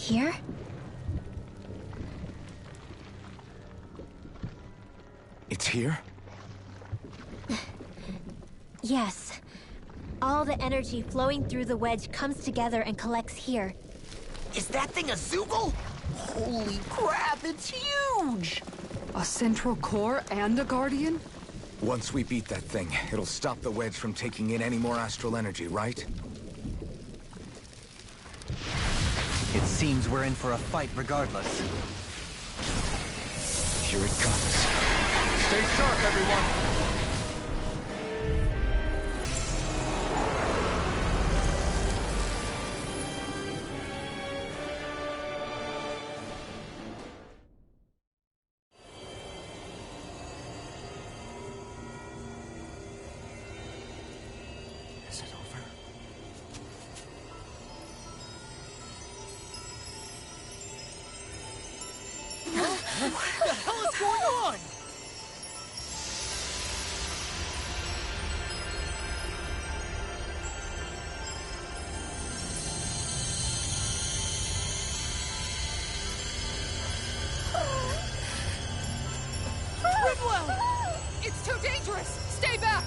here? It's here? Yes. All the energy flowing through the wedge comes together and collects here. Is that thing a Zoogle? Holy crap, it's huge! A central core and a guardian? Once we beat that thing, it'll stop the wedge from taking in any more astral energy, right? It seems we're in for a fight regardless. Here it comes. Stay sharp, everyone! Is it over? What the hell is going on? Rinwell! It's too dangerous! Stay back!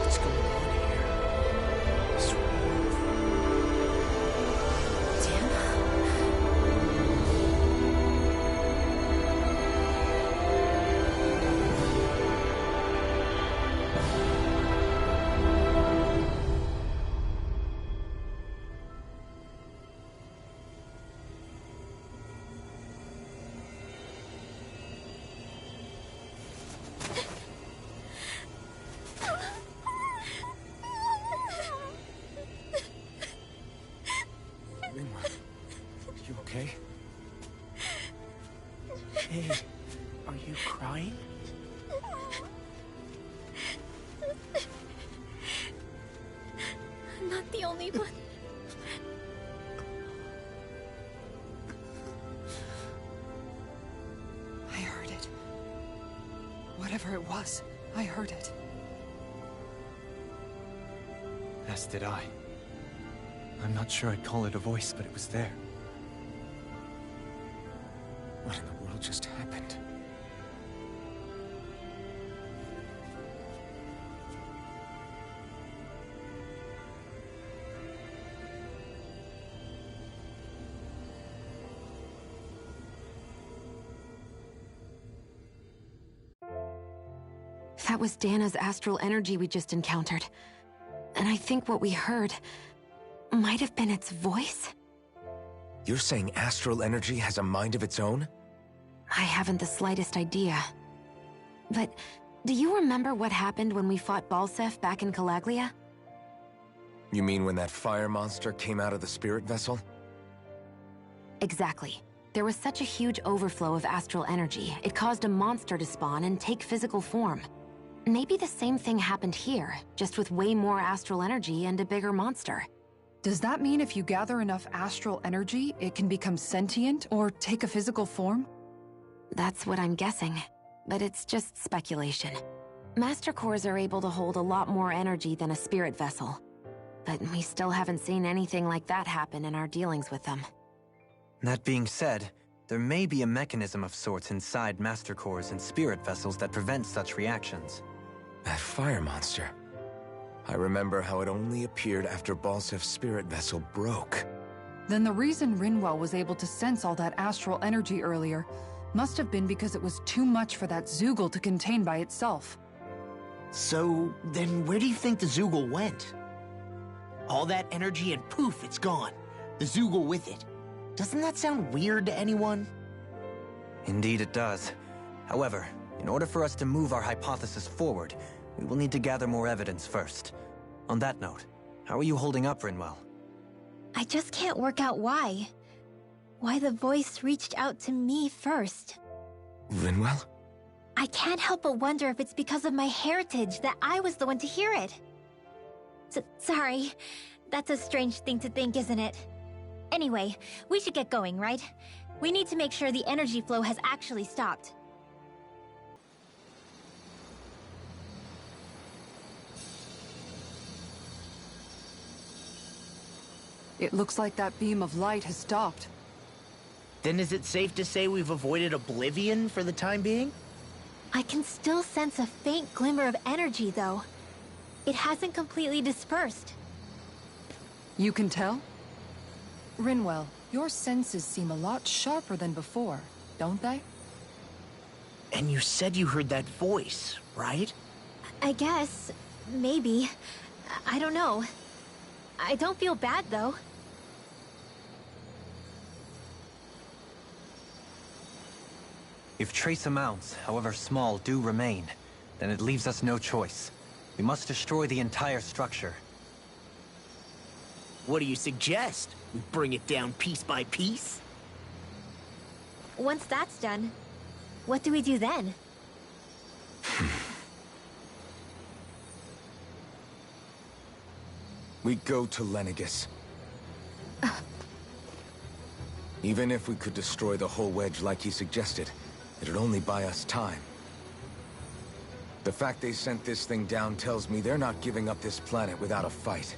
What's going on here? This Rinwell, you okay? Hey, are you crying? I'm not the only one. I heard it. Whatever it was, I heard it. As did I. I'm not sure I'd call it a voice, but it was there. What in the world just happened? That was Dana's astral energy we just encountered. And I think what we heard might have been its voice? You're saying astral energy has a mind of its own? I haven't the slightest idea. But do you remember what happened when we fought Balseph back in Calaglia? You mean when that fire monster came out of the spirit vessel? Exactly. There was such a huge overflow of astral energy, it caused a monster to spawn and take physical form. Maybe the same thing happened here, just with way more astral energy and a bigger monster. Does that mean if you gather enough astral energy, it can become sentient or take a physical form? That's what I'm guessing, but it's just speculation. Master Cores are able to hold a lot more energy than a spirit vessel, but we still haven't seen anything like that happen in our dealings with them. That being said, there may be a mechanism of sorts inside Master Cores and spirit vessels that prevent such reactions. That fire monster. I remember how it only appeared after Balsef's spirit vessel broke. Then the reason Rinwell was able to sense all that astral energy earlier Must have been because it was too much for that Zoogle to contain by itself. So, then where do you think the Zoogle went? All that energy and poof, it's gone. The Zoogle with it. Doesn't that sound weird to anyone? Indeed it does. However, in order for us to move our hypothesis forward, we will need to gather more evidence first. On that note, how are you holding up, Rinwell? I just can't work out why. Why the voice reached out to me first. Rinwell? I can't help but wonder if it's because of my heritage that I was the one to hear it. Sorry. That's a strange thing to think, isn't it? Anyway, we should get going, right? We need to make sure the energy flow has actually stopped. It looks like that beam of light has stopped. Then is it safe to say we've avoided oblivion for the time being? I can still sense a faint glimmer of energy, though. It hasn't completely dispersed. You can tell? Rinwell, your senses seem a lot sharper than before, don't they? And you said you heard that voice, right? I guess. Maybe. I don't know. I don't feel bad, though. If trace amounts, however small, do remain, then it leaves us no choice. We must destroy the entire structure. What do you suggest? We bring it down piece by piece? Once that's done, what do we do then? We go to Lenegis. Even if we could destroy the whole wedge like he suggested, it'd only buy us time. The fact they sent this thing down tells me they're not giving up this planet without a fight.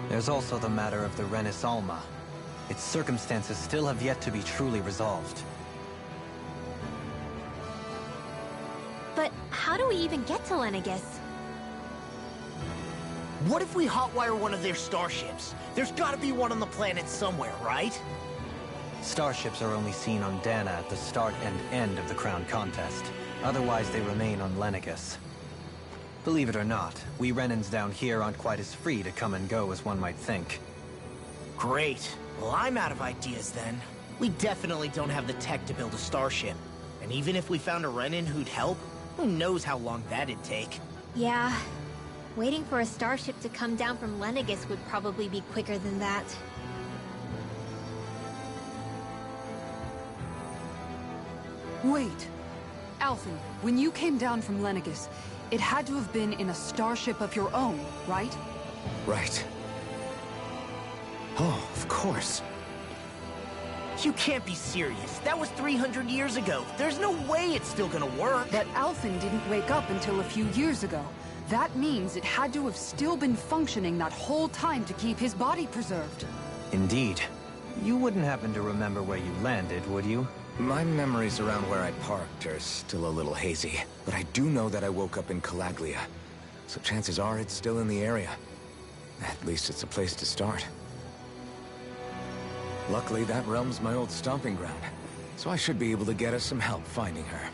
There's also the matter of the Renis Alma. Its circumstances still have yet to be truly resolved. But how do we even get to Lenegis? What if we hotwire one of their starships? There's gotta be one on the planet somewhere, right? Starships are only seen on Dana at the start and end of the Crown Contest. Otherwise, they remain on Lenegis. Believe it or not, we Renans down here aren't quite as free to come and go as one might think. Great. Well, I'm out of ideas then. We definitely don't have the tech to build a starship. And even if we found a Renin who'd help, who knows how long that'd take. Yeah. Waiting for a starship to come down from Lenegis would probably be quicker than that. Wait. Alphen, when you came down from Lenegis, it had to have been in a starship of your own, right? Right. Oh, of course. You can't be serious. That was 300 years ago. There's no way it's still gonna work. But Alphen didn't wake up until a few years ago. That means it had to have still been functioning that whole time to keep his body preserved. Indeed. You wouldn't happen to remember where you landed, would you? My memories around where I parked are still a little hazy, but I do know that I woke up in Calaglia, so chances are it's still in the area. At least it's a place to start. Luckily, that realm's my old stomping ground, so I should be able to get us some help finding her.